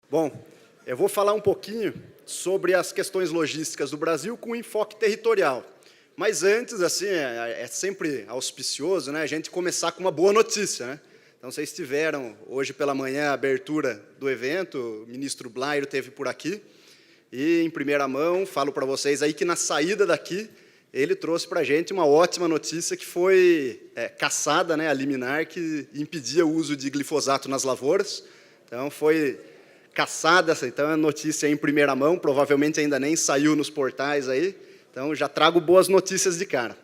Bom, eu vou falar um pouquinho sobre as questões logísticas do Brasil com enfoque territorial. Mas antes, assim, é sempre auspicioso, né, a gente começar com uma boa notícia, né? Então, vocês tiveram hoje pela manhã a abertura do evento, o ministro Blairo esteve por aqui, e em primeira mão falo para vocês aí que na saída daqui ele trouxe para a gente uma ótima notícia que foi cassada, né, a liminar que impedia o uso de glifosato nas lavouras. Então, foi caçada, então a notícia em primeira mão, provavelmente ainda nem saiu nos portais aí, então já trago boas notícias de cara.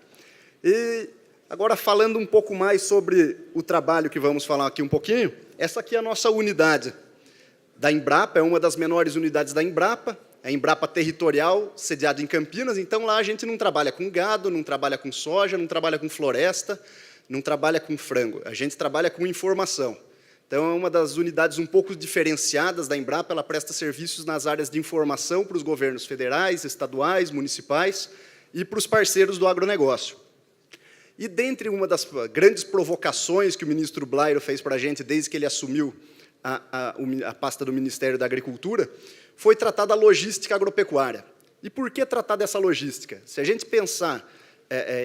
E agora falando um pouco mais sobre o trabalho que vamos falar aqui um pouquinho, essa aqui é a nossa unidade da Embrapa, é uma das menores unidades da Embrapa, é a Embrapa Territorial, sediada em Campinas, então lá a gente não trabalha com gado, não trabalha com soja, não trabalha com floresta, não trabalha com frango, a gente trabalha com informação. Então, é uma das unidades um pouco diferenciadas da Embrapa, ela presta serviços nas áreas de informação para os governos federais, estaduais, municipais e para os parceiros do agronegócio. E dentre uma das grandes provocações que o ministro Blairo fez para a gente desde que ele assumiu a pasta do Ministério da Agricultura, foi tratar da logística agropecuária. E por que tratar dessa logística? Se a gente pensar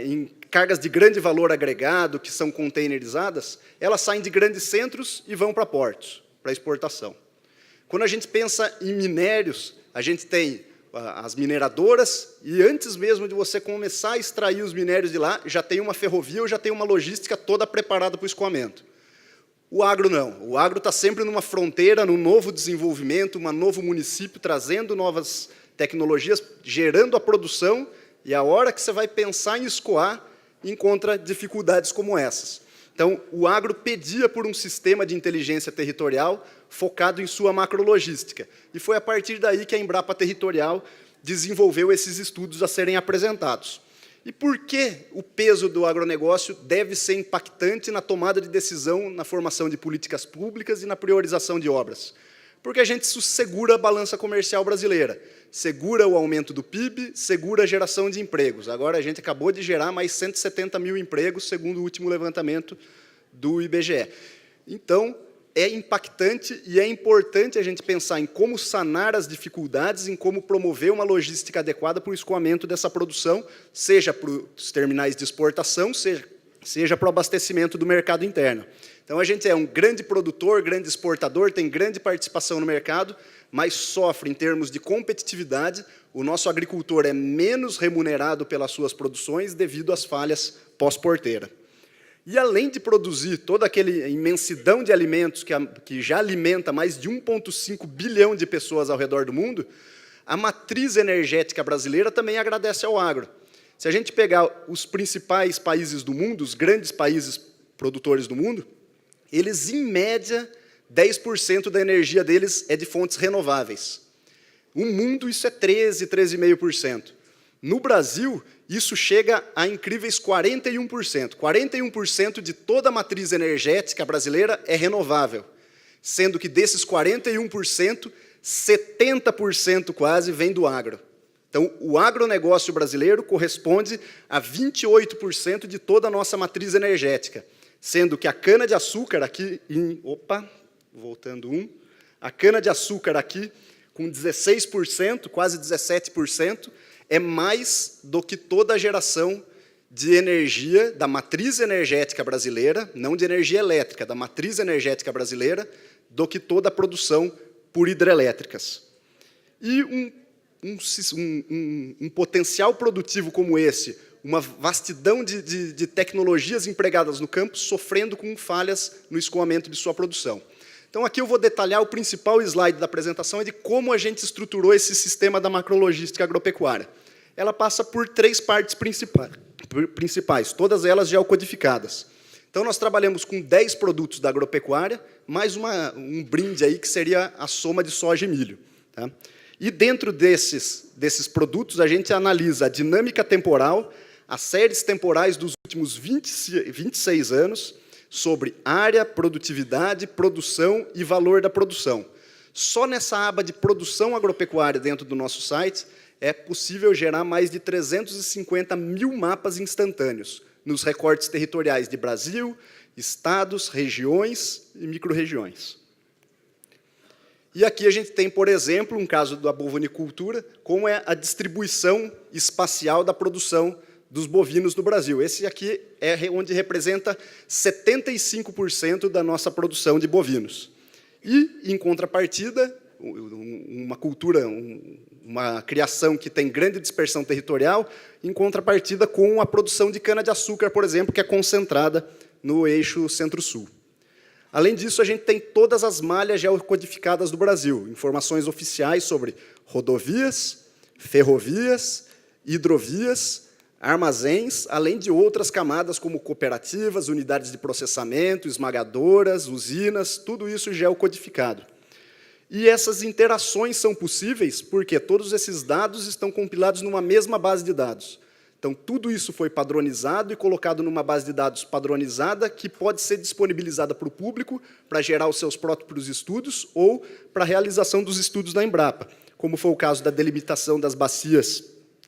em cargas de grande valor agregado, que são containerizadas, elas saem de grandes centros e vão para portos, para exportação. Quando a gente pensa em minérios, a gente tem as mineradoras, e antes mesmo de você começar a extrair os minérios de lá, já tem uma ferrovia ou já tem uma logística toda preparada para o escoamento. O agro não. O agro está sempre numa fronteira, num novo desenvolvimento, um novo município, trazendo novas tecnologias, gerando a produção, e a hora que você vai pensar em escoar, encontra dificuldades como essas. Então, o agro pedia por um sistema de inteligência territorial focado em sua macrologística. E foi a partir daí que a Embrapa Territorial desenvolveu esses estudos a serem apresentados. E por que o peso do agronegócio deve ser impactante na tomada de decisão, na formação de políticas públicas e na priorização de obras? Porque a gente segura a balança comercial brasileira, segura o aumento do PIB, segura a geração de empregos. Agora, a gente acabou de gerar mais 170 mil empregos, segundo o último levantamento do IBGE. Então, é impactante e é importante a gente pensar em como sanar as dificuldades, em como promover uma logística adequada para o escoamento dessa produção, seja para os terminais de exportação, seja para o abastecimento do mercado interno. Então, a gente é um grande produtor, grande exportador, tem grande participação no mercado, mas sofre em termos de competitividade. O nosso agricultor é menos remunerado pelas suas produções devido às falhas pós-porteira. E, além de produzir toda aquela imensidão de alimentos que já alimenta mais de 1,5 bilhão de pessoas ao redor do mundo, a matriz energética brasileira também agradece ao agro. Se a gente pegar os principais países do mundo, os grandes países produtores do mundo, eles, em média, 10% da energia deles é de fontes renováveis. No mundo, isso é 13,5%. No Brasil, isso chega a incríveis 41%. 41% de toda a matriz energética brasileira é renovável, sendo que desses 41%, 70% quase vem do agro. Então, o agronegócio brasileiro corresponde a 28% de toda a nossa matriz energética, sendo que a cana-de-açúcar aqui, a cana-de-açúcar aqui, com 16%, quase 17%, é mais do que toda a geração de energia da matriz energética brasileira, não de energia elétrica, da matriz energética brasileira, do que toda a produção por hidrelétricas. E um potencial produtivo como esse, uma vastidão de tecnologias empregadas no campo, sofrendo com falhas no escoamento de sua produção. Então, aqui eu vou detalhar o principal slide da apresentação, é de como a gente estruturou esse sistema da macrologística agropecuária. Ela passa por 3 partes principais, todas elas já codificadas. Então, nós trabalhamos com 10 produtos da agropecuária, mais um brinde aí, que seria a soma de soja e milho. Tá? E dentro desses produtos, a gente analisa a dinâmica temporal, as séries temporais dos últimos 26 anos, sobre área, produtividade, produção e valor da produção. Só nessa aba de produção agropecuária dentro do nosso site é possível gerar mais de 350 mil mapas instantâneos nos recortes territoriais de Brasil, estados, regiões e microrregiões. E aqui a gente tem, por exemplo, um caso da bovinicultura, como é a distribuição espacial da produção dos bovinos no Brasil. Esse aqui é onde representa 75% da nossa produção de bovinos. E, em contrapartida, uma cultura, uma criação que tem grande dispersão territorial, em contrapartida com a produção de cana-de-açúcar, por exemplo, que é concentrada no eixo centro-sul. Além disso, a gente tem todas as malhas geocodificadas do Brasil, informações oficiais sobre rodovias, ferrovias, hidrovias, armazéns, além de outras camadas como cooperativas, unidades de processamento, esmagadoras, usinas, tudo isso geocodificado. E essas interações são possíveis porque todos esses dados estão compilados numa mesma base de dados. Então, tudo isso foi padronizado e colocado numa base de dados padronizada que pode ser disponibilizada para o público para gerar os seus próprios estudos ou para a realização dos estudos da Embrapa, como foi o caso da delimitação das bacias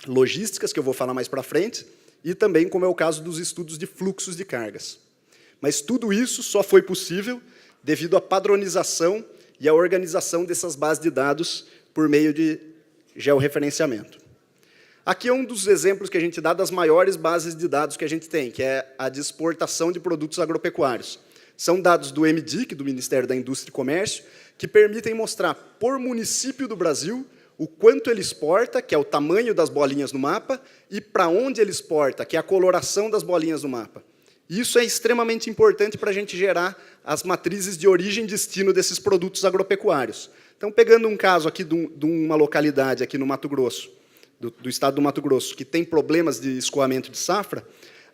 logísticas, que eu vou falar mais para frente, e também como é o caso dos estudos de fluxos de cargas. Mas tudo isso só foi possível devido à padronização e à organização dessas bases de dados por meio de georreferenciamento. Aqui é um dos exemplos que a gente dá das maiores bases de dados que a gente tem, que é a de exportação de produtos agropecuários. São dados do MDIC, do Ministério da Indústria e Comércio, que permitem mostrar, por município do Brasil, o quanto ele exporta, que é o tamanho das bolinhas no mapa, e para onde ele exporta, que é a coloração das bolinhas no mapa. Isso é extremamente importante para a gente gerar as matrizes de origem e destino desses produtos agropecuários. Então, pegando um caso aqui de uma localidade aqui no Mato Grosso, do estado do Mato Grosso, que tem problemas de escoamento de safra,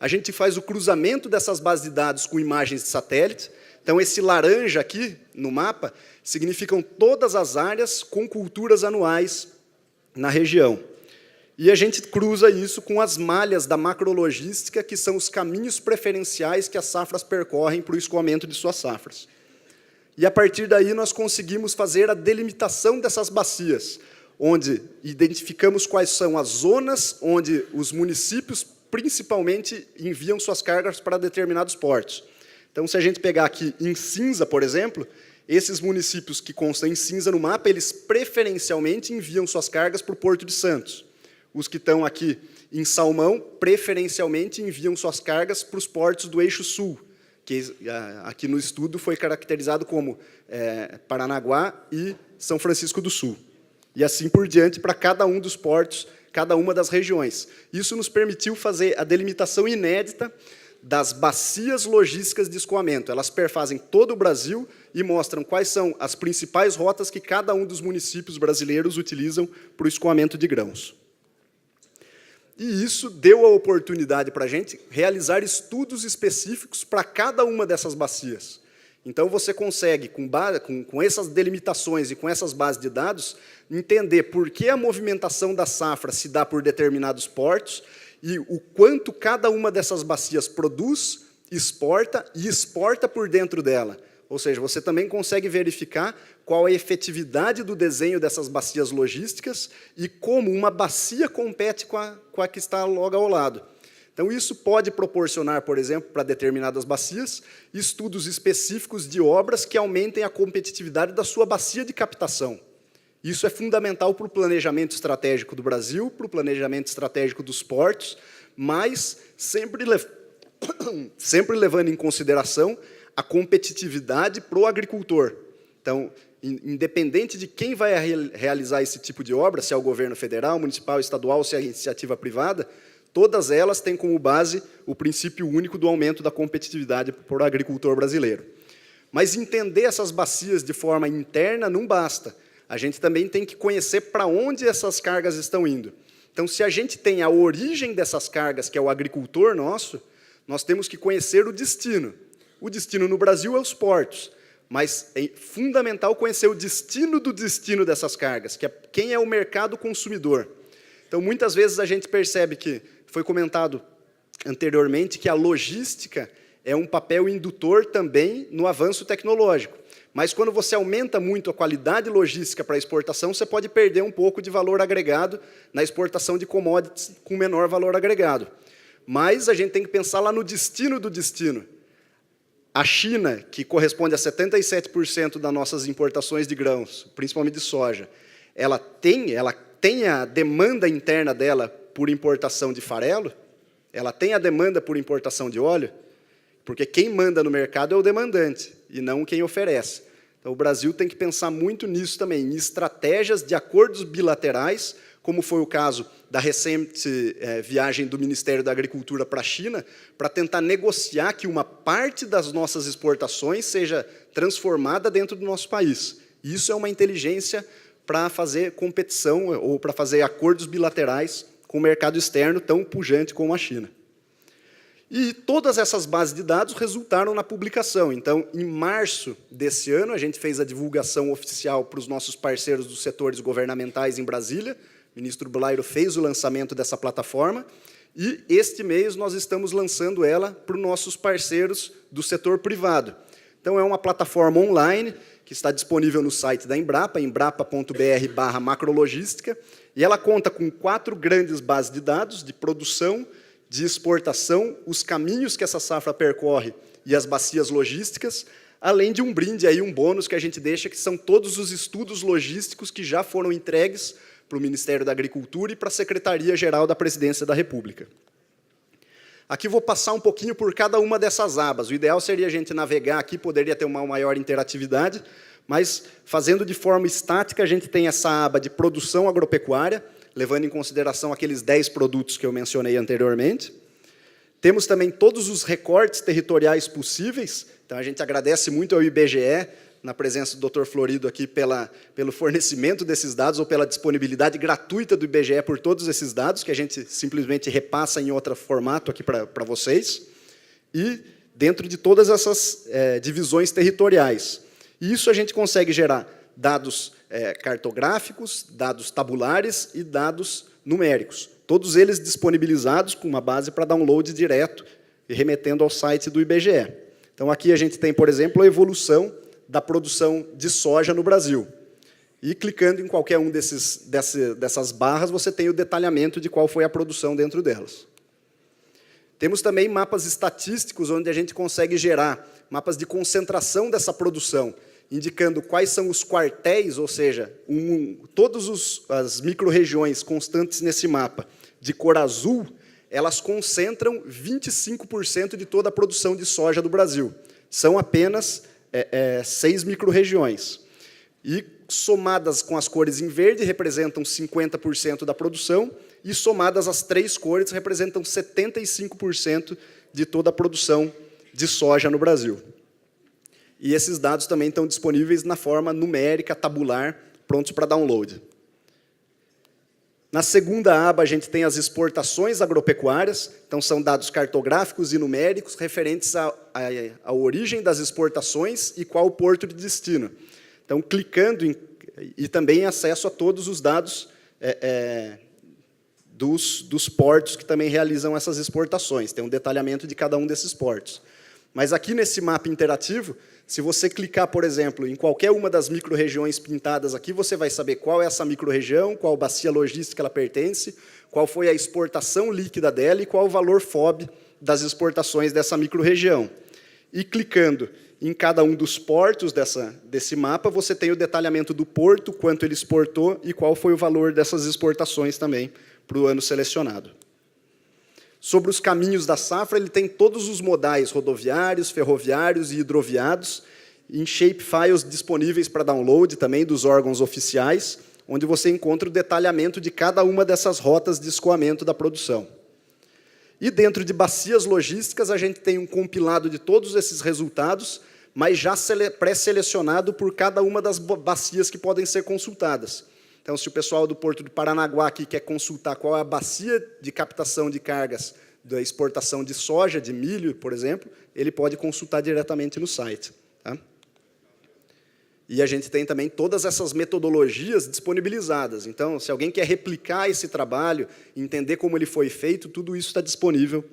a gente faz o cruzamento dessas bases de dados com imagens de satélite. Então, esse laranja aqui, no mapa, significam todas as áreas com culturas anuais na região. E a gente cruza isso com as malhas da macrologística, que são os caminhos preferenciais que as safras percorrem para o escoamento de suas safras. E, a partir daí, nós conseguimos fazer a delimitação dessas bacias, onde identificamos quais são as zonas onde os municípios, principalmente, enviam suas cargas para determinados portos. Então, se a gente pegar aqui em cinza, por exemplo, esses municípios que constam em cinza no mapa, eles preferencialmente enviam suas cargas para o Porto de Santos. Os que estão aqui em salmão, preferencialmente, enviam suas cargas para os portos do eixo sul, que aqui no estudo foi caracterizado como Paranaguá e São Francisco do Sul. E assim por diante para cada um dos portos, cada uma das regiões. Isso nos permitiu fazer a delimitação inédita das bacias logísticas de escoamento. Elas perfazem todo o Brasil e mostram quais são as principais rotas que cada um dos municípios brasileiros utilizam para o escoamento de grãos. E isso deu a oportunidade para a gente realizar estudos específicos para cada uma dessas bacias. Então, você consegue, com essas delimitações e com essas bases de dados, entender por que a movimentação da safra se dá por determinados portos e o quanto cada uma dessas bacias produz, exporta e exporta por dentro dela. Ou seja, você também consegue verificar qual é a efetividade do desenho dessas bacias logísticas e como uma bacia compete com a que está logo ao lado. Então, isso pode proporcionar, por exemplo, para determinadas bacias, estudos específicos de obras que aumentem a competitividade da sua bacia de captação. Isso é fundamental para o planejamento estratégico do Brasil, para o planejamento estratégico dos portos, mas sempre levando em consideração a competitividade para o agricultor. Então, independente de quem vai realizar esse tipo de obra, se é o governo federal, municipal, estadual, se é a iniciativa privada, todas elas têm como base o princípio único do aumento da competitividade para o agricultor brasileiro. Mas entender essas bacias de forma interna não basta. A gente também tem que conhecer para onde essas cargas estão indo. Então, se a gente tem a origem dessas cargas, que é o agricultor nosso, nós temos que conhecer o destino. O destino no Brasil é os portos, mas é fundamental conhecer o destino do destino dessas cargas, que é quem é o mercado consumidor. Então, muitas vezes a gente percebe que, foi comentado anteriormente, que a logística é um papel indutor também no avanço tecnológico. Mas, quando você aumenta muito a qualidade logística para a exportação, você pode perder um pouco de valor agregado na exportação de commodities com menor valor agregado. Mas a gente tem que pensar lá no destino do destino. A China, que corresponde a 77% das nossas importações de grãos, principalmente de soja, ela tem a demanda interna dela por importação de farelo, ela tem a demanda por importação de óleo, porque quem manda no mercado é o demandante, e não quem oferece. Então, o Brasil tem que pensar muito nisso também, em estratégias de acordos bilaterais, como foi o caso da recente viagem do Ministério da Agricultura para a China, para tentar negociar que uma parte das nossas exportações seja transformada dentro do nosso país. Isso é uma inteligência para fazer competição ou para fazer acordos bilaterais com o mercado externo tão pujante como a China. E todas essas bases de dados resultaram na publicação. Então, em março desse ano, a gente fez a divulgação oficial para os nossos parceiros dos setores governamentais em Brasília. O ministro Blairo fez o lançamento dessa plataforma. E, este mês, nós estamos lançando ela para os nossos parceiros do setor privado. Então, é uma plataforma online que está disponível no site da Embrapa, embrapa.br/macrologística, e ela conta com 4 grandes bases de dados de produção, de exportação, os caminhos que essa safra percorre e as bacias logísticas, além de um brinde, aí, um bônus que a gente deixa, que são todos os estudos logísticos que já foram entregues para o Ministério da Agricultura e para a Secretaria-Geral da Presidência da República. Aqui vou passar um pouquinho por cada uma dessas abas. O ideal seria a gente navegar aqui, poderia ter uma maior interatividade, mas, fazendo de forma estática, a gente tem essa aba de produção agropecuária, levando em consideração aqueles 10 produtos que eu mencionei anteriormente. Temos também todos os recortes territoriais possíveis. Então, a gente agradece muito ao IBGE, na presença do Dr. Florido aqui, pelo fornecimento desses dados, ou pela disponibilidade gratuita do IBGE por todos esses dados, que a gente simplesmente repassa em outro formato aqui para vocês, e dentro de todas essas divisões territoriais. E isso a gente consegue gerar dados cartográficos, dados tabulares e dados numéricos. Todos eles disponibilizados com uma base para download direto e remetendo ao site do IBGE. Então, aqui a gente tem, por exemplo, a evolução da produção de soja no Brasil. E, clicando em qualquer um dessas barras, você tem o detalhamento de qual foi a produção dentro delas. Temos também mapas estatísticos, onde a gente consegue gerar mapas de concentração dessa produção, indicando quais são os quartéis, ou seja, todas as micro-regiões constantes nesse mapa, de cor azul, elas concentram 25% de toda a produção de soja do Brasil. São apenas 6 micro-regiões. E, somadas com as cores em verde, representam 50% da produção, e, somadas as 3 cores, representam 75% de toda a produção de soja no Brasil. E esses dados também estão disponíveis na forma numérica, tabular, prontos para download. Na segunda aba, a gente tem as exportações agropecuárias, então são dados cartográficos e numéricos referentes à origem das exportações e qual o porto de destino. Então, clicando e também acesso a todos os dados dos portos que também realizam essas exportações. Tem um detalhamento de cada um desses portos. Mas aqui nesse mapa interativo, se você clicar, por exemplo, em qualquer uma das micro-regiões pintadas aqui, você vai saber qual é essa micro-região, qual bacia logística ela pertence, qual foi a exportação líquida dela e qual o valor FOB das exportações dessa micro-região. E clicando em cada um dos portos desse mapa, você tem o detalhamento do porto, quanto ele exportou e qual foi o valor dessas exportações também para o ano selecionado. Sobre os caminhos da safra, ele tem todos os modais rodoviários, ferroviários e hidroviários, em shapefiles disponíveis para download também dos órgãos oficiais, onde você encontra o detalhamento de cada uma dessas rotas de escoamento da produção. E dentro de bacias logísticas, a gente tem um compilado de todos esses resultados, mas já pré-selecionado por cada uma das bacias que podem ser consultadas. Então, se o pessoal do Porto de Paranaguá aqui quer consultar qual é a bacia de captação de cargas da exportação de soja, de milho, por exemplo, ele pode consultar diretamente no site. Tá? E a gente tem também todas essas metodologias disponibilizadas. Então, se alguém quer replicar esse trabalho, entender como ele foi feito, tudo isso está disponível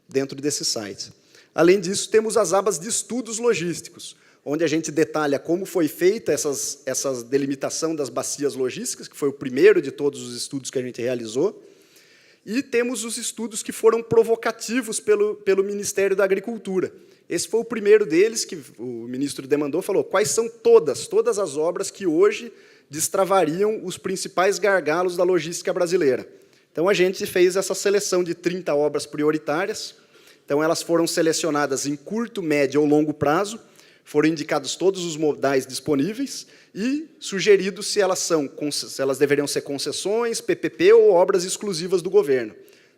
dentro desse site. Além disso, temos as abas de estudos logísticos, onde a gente detalha como foi feita essa delimitação das bacias logísticas, que foi o primeiro de todos os estudos que a gente realizou, e temos os estudos que foram provocativos pelo Ministério da Agricultura. Esse foi o primeiro deles que o ministro demandou, falou quais são todas as obras que hoje destravariam os principais gargalos da logística brasileira. Então, a gente fez essa seleção de 30 obras prioritárias. Então, elas foram selecionadas em curto, médio ou longo prazo, foram indicados todos os modais disponíveis e sugerido se elas deveriam ser concessões, PPP ou obras exclusivas do governo.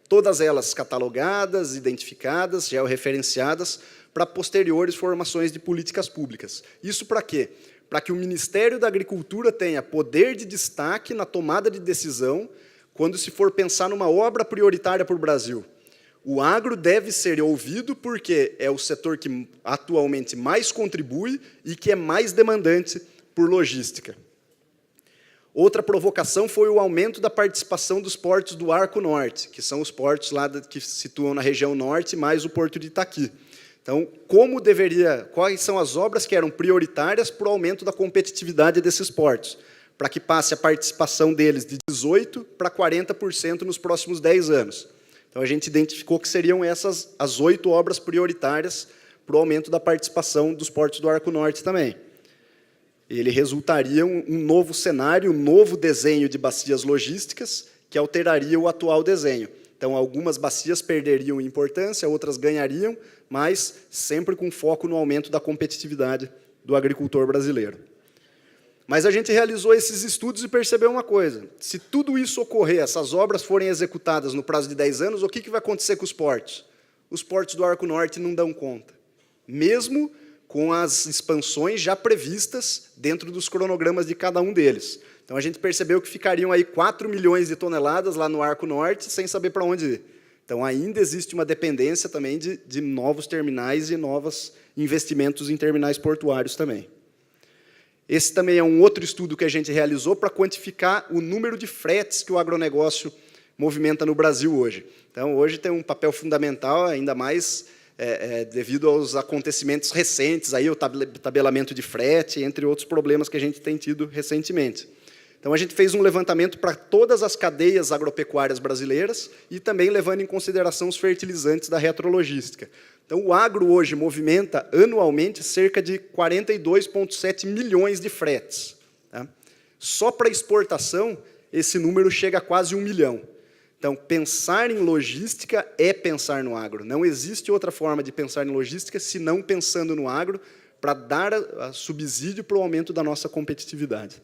Todas elas catalogadas, identificadas, georreferenciadas, para posteriores formações de políticas públicas. Isso para quê? Para que o Ministério da Agricultura tenha poder de destaque na tomada de decisão quando se for pensar numa obra prioritária para o Brasil. O agro deve ser ouvido porque é o setor que atualmente mais contribui e que é mais demandante por logística. Outra provocação foi o aumento da participação dos portos do Arco Norte, que são os portos lá que se situam na região norte, mais o porto de Itaqui. Então, quais são as obras que eram prioritárias para o aumento da competitividade desses portos, para que passe a participação deles de 18% para 40% nos próximos 10 anos. Então, a gente identificou que seriam essas as 8 obras prioritárias para o aumento da participação dos portos do Arco Norte também. Ele resultaria um novo cenário, um novo desenho de bacias logísticas que alteraria o atual desenho. Então, algumas bacias perderiam importância, outras ganhariam, mas sempre com foco no aumento da competitividade do agricultor brasileiro. Mas a gente realizou esses estudos e percebeu uma coisa: se tudo isso ocorrer, essas obras forem executadas no prazo de 10 anos, o que vai acontecer com os portos? Os portos do Arco Norte não dão conta, mesmo com as expansões já previstas dentro dos cronogramas de cada um deles. Então, a gente percebeu que ficariam aí 4 milhões de toneladas lá no Arco Norte, sem saber para onde ir. Então, ainda existe uma dependência também de novos terminais e novos investimentos em terminais portuários também. Esse também é um outro estudo que a gente realizou para quantificar o número de fretes que o agronegócio movimenta no Brasil hoje. Então, hoje tem um papel fundamental, ainda mais devido aos acontecimentos recentes, aí, o tabelamento de frete, entre outros problemas que a gente tem tido recentemente. Então, a gente fez um levantamento para todas as cadeias agropecuárias brasileiras e também levando em consideração os fertilizantes da retrologística. Então, o agro hoje movimenta anualmente cerca de 42,7 milhões de fretes. Tá? Só para exportação, esse número chega a quase 1 milhão. Então, pensar em logística é pensar no agro. Não existe outra forma de pensar em logística senão pensando no agro para dar subsídio para o aumento da nossa competitividade.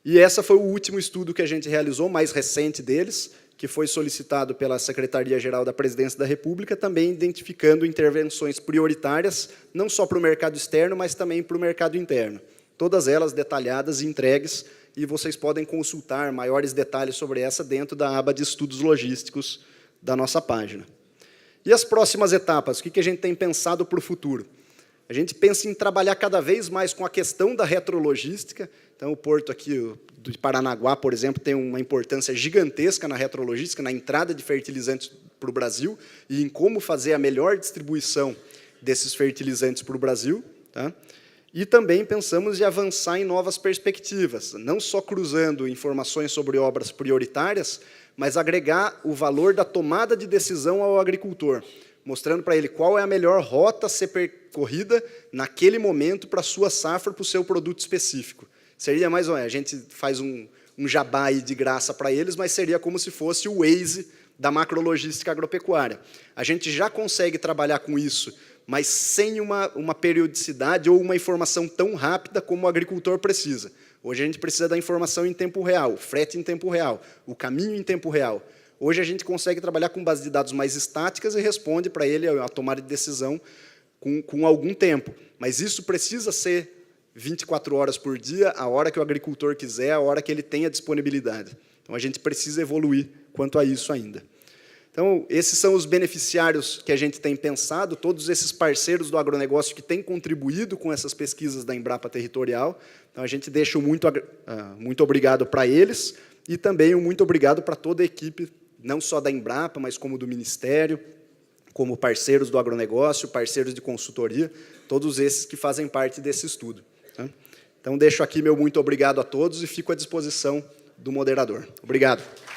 E esse foi o último estudo que a gente realizou, mais recente deles, que foi solicitado pela Secretaria-Geral da Presidência da República, também identificando intervenções prioritárias, não só para o mercado externo, mas também para o mercado interno. Todas elas detalhadas e entregues, e vocês podem consultar maiores detalhes sobre essa dentro da aba de estudos logísticos da nossa página. E as próximas etapas? O que a gente tem pensado para o futuro? A gente pensa em trabalhar cada vez mais com a questão da retrologística. Então, o porto aqui de Paranaguá, por exemplo, tem uma importância gigantesca na retrologística, na entrada de fertilizantes para o Brasil e em como fazer a melhor distribuição desses fertilizantes para o Brasil. Tá? E também pensamos em avançar em novas perspectivas, não só cruzando informações sobre obras prioritárias, mas agregar o valor da tomada de decisão ao agricultor, mostrando para ele qual é a melhor rota a ser percorrida naquele momento para a sua safra, para o seu produto específico. Seria mais ou menos, a gente faz um jabá aí de graça para eles, mas seria como se fosse o Waze da macrologística agropecuária. A gente já consegue trabalhar com isso, mas sem uma periodicidade ou uma informação tão rápida como o agricultor precisa. Hoje a gente precisa da informação em tempo real, o frete em tempo real, o caminho em tempo real. Hoje a gente consegue trabalhar com bases de dados mais estáticas e responde para ele a tomada de decisão com algum tempo. Mas isso precisa ser 24 horas por dia, a hora que o agricultor quiser, a hora que ele tenha disponibilidade. Então, a gente precisa evoluir quanto a isso ainda. Então, esses são os beneficiários que a gente tem pensado, todos esses parceiros do agronegócio que têm contribuído com essas pesquisas da Embrapa Territorial. Então, a gente deixa muito obrigado para eles e também um muito obrigado para toda a equipe, não só da Embrapa, mas como do Ministério, como parceiros do agronegócio, parceiros de consultoria, todos esses que fazem parte desse estudo. Então, deixo aqui meu muito obrigado a todos e fico à disposição do moderador. Obrigado.